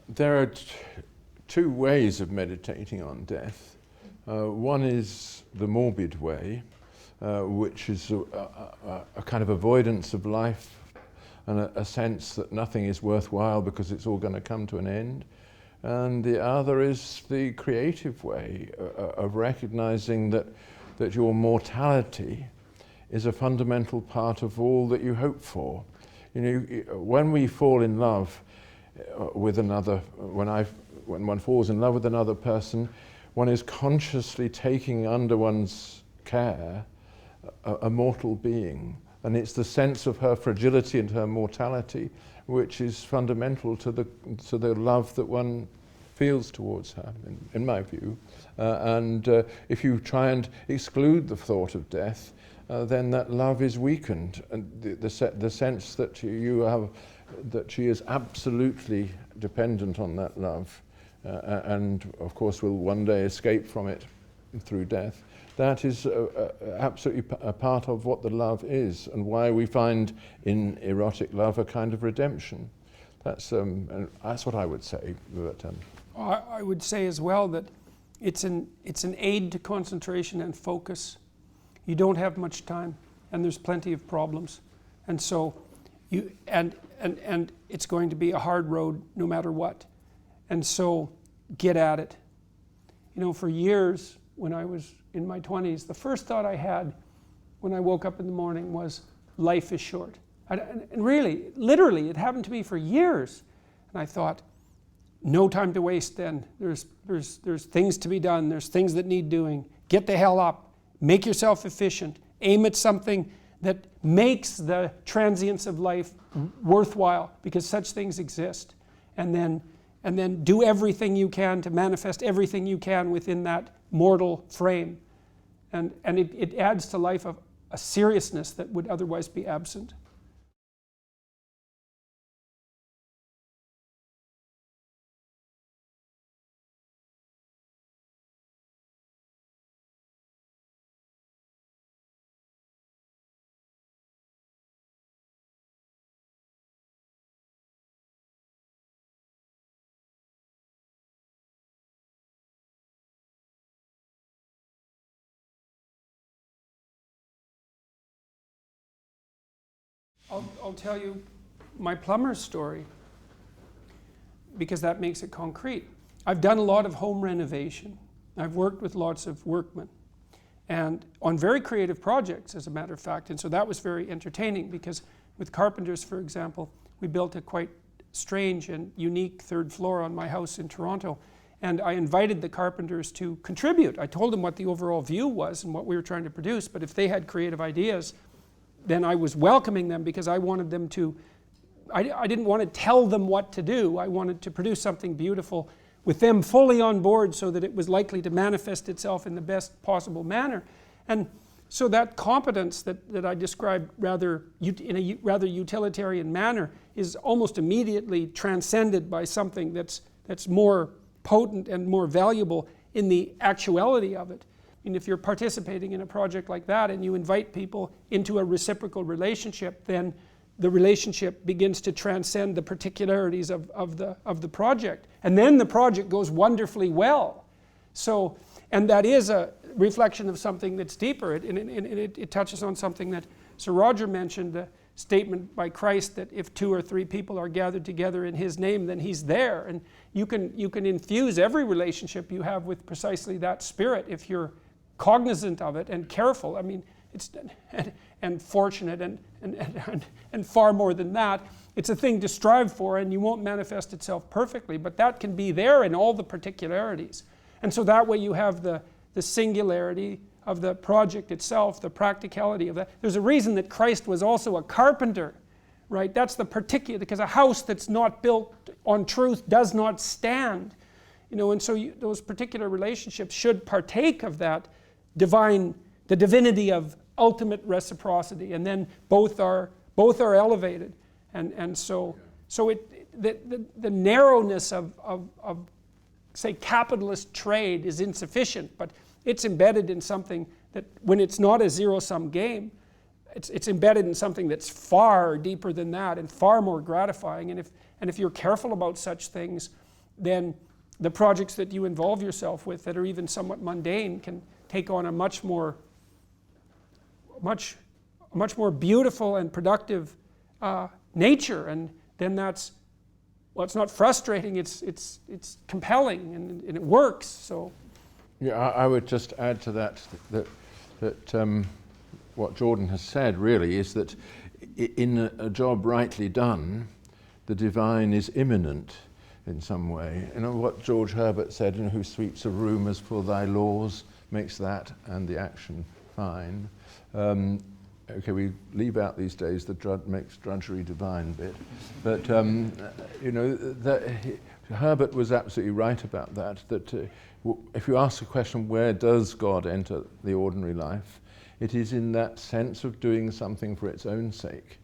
There are two ways of meditating on death. One is the morbid way, which is a kind of avoidance of life and a sense that nothing is worthwhile because it's all going to come to an end. And the other is the creative way of recognizing that your mortality is a fundamental part of all that you hope for. You know, when we fall in love with another, when one falls in love with another person, one is consciously taking under one's care a mortal being. And it's the sense of her fragility and her mortality which is fundamental to the love that one feels towards her, in my view. And if you try and exclude the thought of death, then that love is weakened, and the sense that you have, that she is absolutely dependent on that love, and of course will one day escape from it through death. That is absolutely a part of what the love is, and why we find in erotic love a kind of redemption. That's what I would say. But, I would say as well that it's an aid to concentration and focus. You don't have much time, and there's plenty of problems, and so and it's going to be a hard road no matter what, and so get at it. You know, for years when I was in my 20s, the first thought I had when I woke up in the morning was, life is short. And really, literally, it happened to me for years, and I thought, no time to waste then. There's things to be done, there's things that need doing. Get the hell up. Make yourself efficient. Aim at something that makes the transience of life worthwhile, because such things exist. And then do everything you can to manifest everything you can within that mortal frame. And it adds to life a seriousness that would otherwise be absent. I'll tell you my plumber's story, because that makes it concrete. I've done a lot of home renovation. I've worked with lots of workmen, and on very creative projects, as a matter of fact, and so that was very entertaining, because with carpenters, for example, we built a quite strange and unique third floor on my house in Toronto, and I invited the carpenters to contribute. I told them what the overall view was and what we were trying to produce, but if they had creative ideas, then I was welcoming them, because I wanted them to, I didn't want to tell them what to do. I wanted to produce something beautiful with them fully on board, so that it was likely to manifest itself in the best possible manner. And so that competence that I described in a rather utilitarian manner is almost immediately transcended by something that's more potent and more valuable in the actuality of it. And if you're participating in a project like that and you invite people into a reciprocal relationship, then the relationship begins to transcend the particularities of the project. And then the project goes wonderfully well. So, and that is a reflection of something that's deeper. It touches on something that Sir Roger mentioned, the statement by Christ that if 2 or 3 people are gathered together in His name, then He's there. And you can infuse every relationship you have with precisely that spirit if you're cognizant of it and careful. I mean, it's and fortunate and far more than that. It's a thing to strive for, and you won't manifest itself perfectly, but that can be there in all the particularities. And so that way you have the singularity of the project itself, the practicality of that. There's a reason that Christ was also a carpenter, right? That's the particular, because a house that's not built on truth does not stand. You know, and so those particular relationships should partake of that divine, the divinity of ultimate reciprocity, and then both are elevated, and so the narrowness of say capitalist trade is insufficient, but it's embedded in something that, when it's not a zero-sum game, it's embedded in something that's far deeper than that and far more gratifying. And if you're careful about such things, then the projects that you involve yourself with that are even somewhat mundane can take on a much more beautiful and productive nature, and then that's, well, it's not frustrating, it's compelling, and it works. So yeah, I would just add to that what Jordan has said really is that in a job rightly done, the divine is imminent in some way. You know what George Herbert said, you know, who sweeps a room as for thy laws makes that and the action fine. Okay, we leave out these days the makes drudgery divine bit, but you know, Herbert was absolutely right about that, if you ask the question, where does God enter the ordinary life, it is in that sense of doing something for its own sake,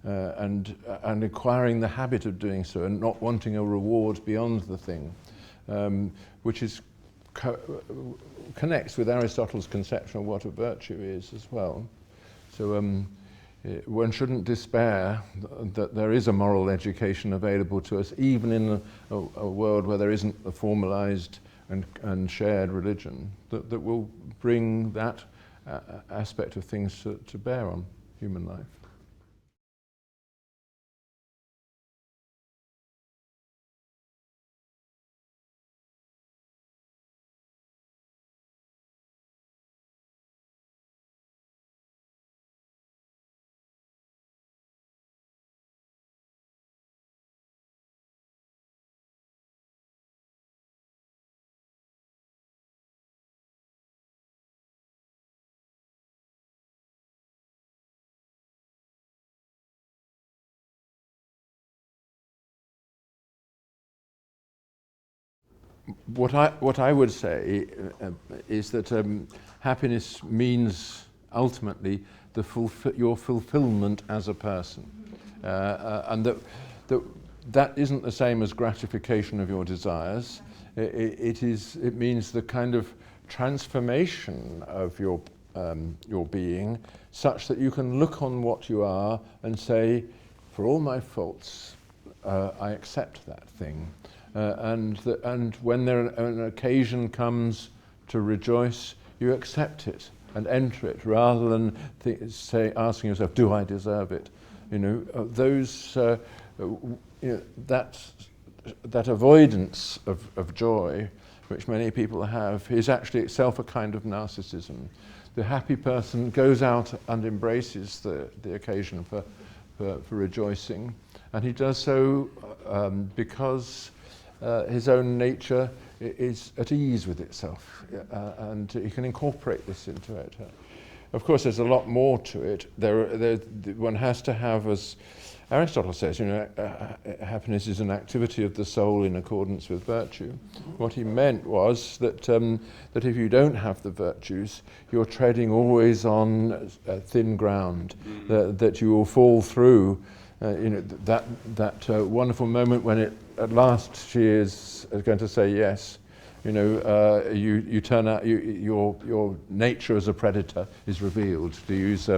and acquiring the habit of doing so and not wanting a reward beyond the thing, which is connects with Aristotle's conception of what a virtue is as well. So one shouldn't despair that there is a moral education available to us, even in a world where there isn't a formalized and shared religion that will bring that aspect of things to bear on human life. What I would say is that happiness means ultimately your fulfillment as a person, and that isn't the same as gratification of your desires. It means the kind of transformation of your being, such that you can look on what you are and say, for all my faults, I accept that thing. And when an occasion comes to rejoice, you accept it and enter it, rather than asking yourself, "Do I deserve it?" You know, that avoidance of joy, which many people have, is actually itself a kind of narcissism. The happy person goes out and embraces the occasion for rejoicing, and he does so because his own nature is at ease with itself, and he can incorporate this into it. Of course, there's a lot more to it. One has to have, as Aristotle says, you know, happiness is an activity of the soul in accordance with virtue. What he meant was that if you don't have the virtues, you're treading always on thin ground, that you will fall through. You know, that wonderful moment when at last she is going to say yes. You know, you turn out, your nature as a predator is revealed, to use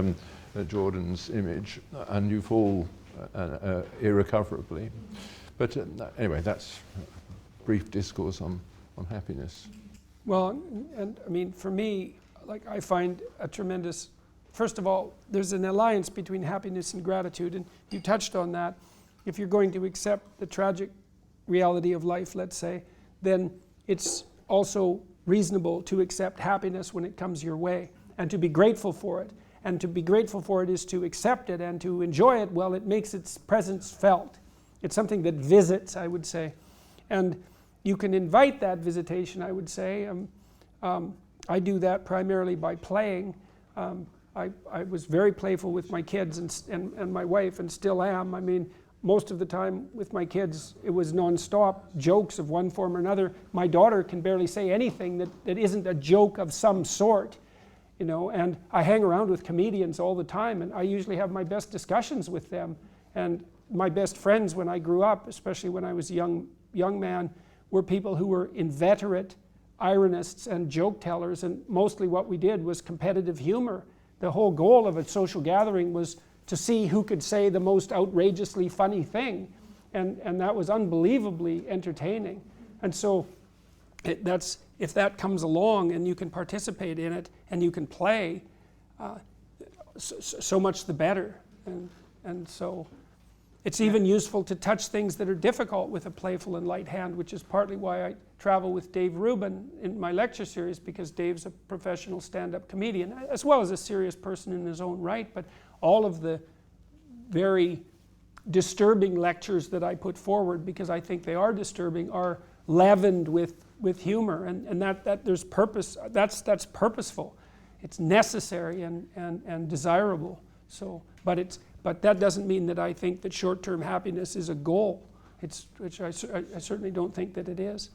Jordan's image, and you fall irrecoverably. But anyway, that's a brief discourse on happiness. Well, and I mean, for me, like, I find a tremendous, first of all, there's an alliance between happiness and gratitude, and you touched on that. If you're going to accept the tragic reality of life, let's say, then it's also reasonable to accept happiness when it comes your way, and to be grateful for it. And to be grateful for it is to accept it and to enjoy it while it makes its presence felt. It's something that visits, I would say. And you can invite that visitation, I would say. I do that primarily by playing. I was very playful with my kids and my wife, and still am. I mean, most of the time with my kids, it was non-stop jokes of one form or another. My daughter can barely say anything that isn't a joke of some sort, you know, and I hang around with comedians all the time, and I usually have my best discussions with them. And my best friends when I grew up, especially when I was a young man, were people who were inveterate ironists and joke tellers, and mostly what we did was competitive humor. The whole goal of a social gathering was to see who could say the most outrageously funny thing, and that was unbelievably entertaining. And so if that comes along and you can participate in it and you can play, so much the better. And so it's even useful to touch things that are difficult with a playful and light hand, which is partly why I travel with Dave Rubin in my lecture series, because Dave's a professional stand-up comedian, as well as a serious person in his own right. But all of the very disturbing lectures that I put forward, because I think they are disturbing, are leavened with humor, and that there's purpose. That's purposeful. It's necessary and desirable. So, but that doesn't mean that I think that short-term happiness is a goal. Which I certainly don't think that it is.